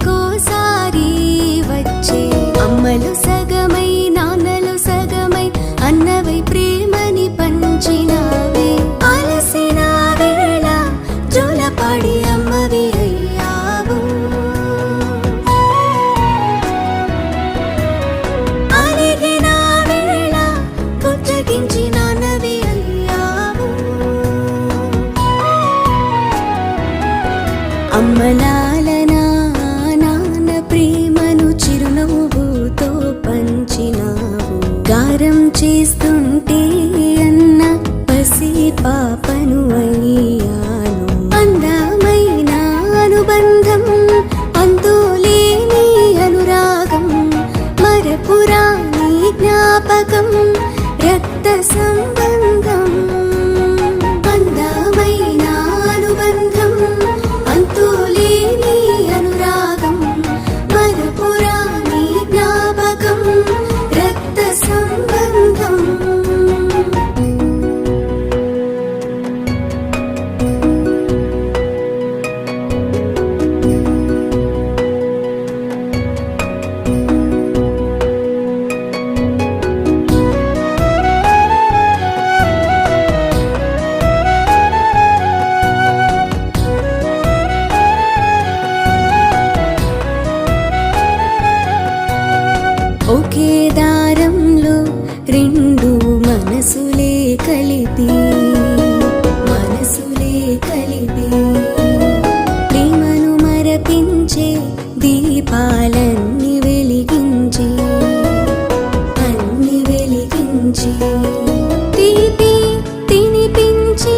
ఏడాదికోసారి వచ్చే అమ్మలు సగమై నాన్నలు సగమై అన్నవై ప్రేమని పంచినావే అలసిన వేళ జోలపాడి అమ్మవి అయ్యావు అలిగిన వేళ పుచ్చగించి నాన్నవి అయ్యావు అమ్మలాలనా నాన్న ప్రేమను చిరునవ్వుతో పంచినావు గారం చేస్తుంటే అన్న పసి పాపను అయ్యాను అందమైన అనుబంధం అంతులేని అనురాగం మరపురాని జ్ఞాపకం రక్త సంబంధం అందమైన అనుబంధం అంతులేని అనురాగం మరపురాని జ్ఞాపకం రక్త సంబంధం ఒకే దారంలో రెండు మనసులే కలిపి ప్రేమను మరపించే దీపాలన్నీ వెలిగించి తీపి తినిపించి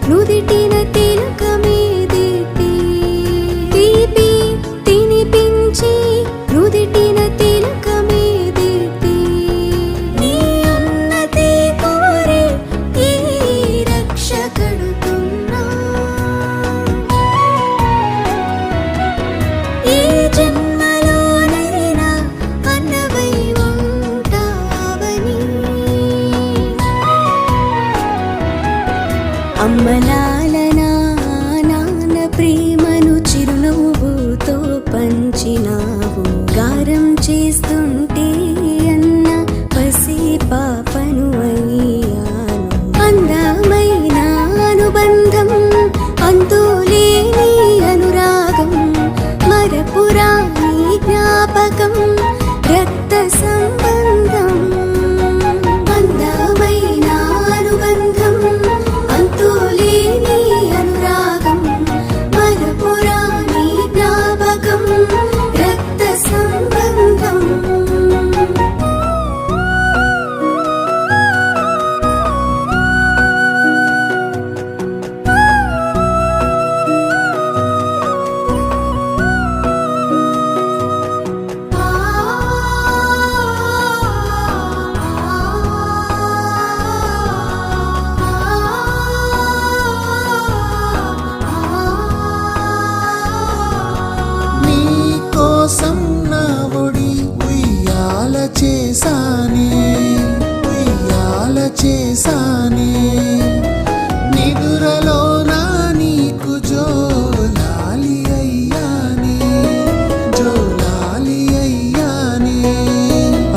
నుదిటిన తిలకమే దిద్ది తీపి తినిపించి నుదిటిన తిలకమే దిద్ది నీ ఉన్నతి కోరి ఈ రక్ష కడుతున్నా ఈ జన్మలోనైనా అన్నవై ఉంటావని అమ్మలాలనా నాన్న ప్రేమను చిరునవ్వుతో పంచినావు గారం చేస్తుంటే అన్న పసి పాపను అయ్యాను అందమైన అనుబంధం అంతులేని అనురాగం మరపురాని జ్ఞాపకం రక్త సంబంధం అందమైన అనుబంధం అంతులేని అనురాగం మరపురాని జ్ఞాపకం రక్త సంబంధం నీ కోసం నా ఒడి ఉయ్యాల చేసానే నిదురలో నా నీకు జోలాలి అయ్యానే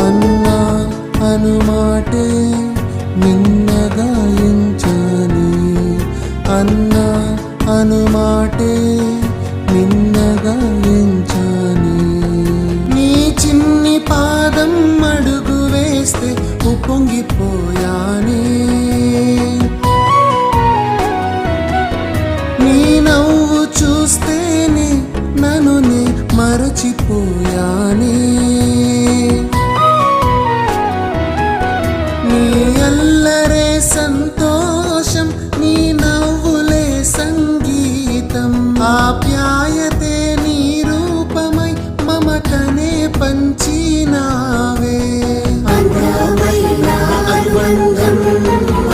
అన్నా అనుమాటే నిన్నగా ఎంచానే అన్నా అనుమాటే నిన్నగా ఎంచానే నీ చిన్ని పాదం అడుగు వేస్తే ఉప్పొంగిపోయానే నీ నవ్వు చూస్తేనే నన్ను నే మరచిపోయానే నీ అల్లరే సంతోషం నీ నవ్వులే సంగీతం ఆప్యాయతే నీ రూపమై మమతనే పంచినావే అందమైన అనుబంధం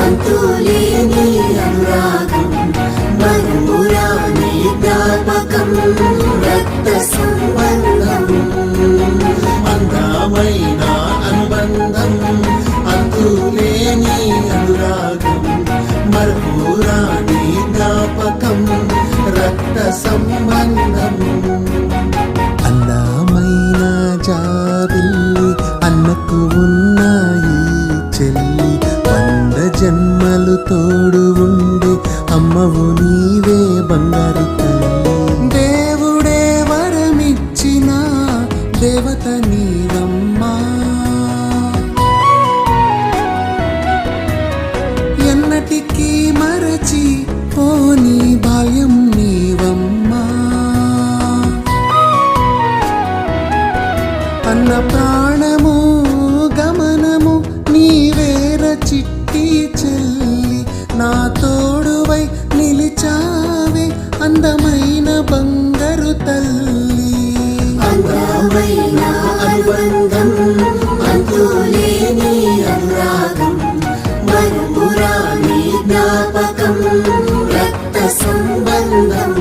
అంతులేని అనురాగం మరపురాని జ్ఞాపకం రక్త సంబంధం అందమైన అనుబంధం అంతులేని అనురాగం మరపురాని జ్ఞాపకం రక్త సంబంధం నాకు ఉన్నాయి చెల్లి 100 జన్మలు తోడు ఉండే అమ్మవు నీవే బంగారు తల్లి దేవుడే వరమిచ్చిన దేవత నీవమ్మా ఎన్నటికీ మరచి పోని బాల్యం నీవమ్మా అన్న ప్రాణము గమనము నీవేర చిట్టి చెల్లి నా తోడువై నిలిచావే అందమైన బంగారు తల్లి అందమైన అనుబంధం అంతులేని అనురాగం మరుపురాని జ్ఞాపకం రక్త సంబంధం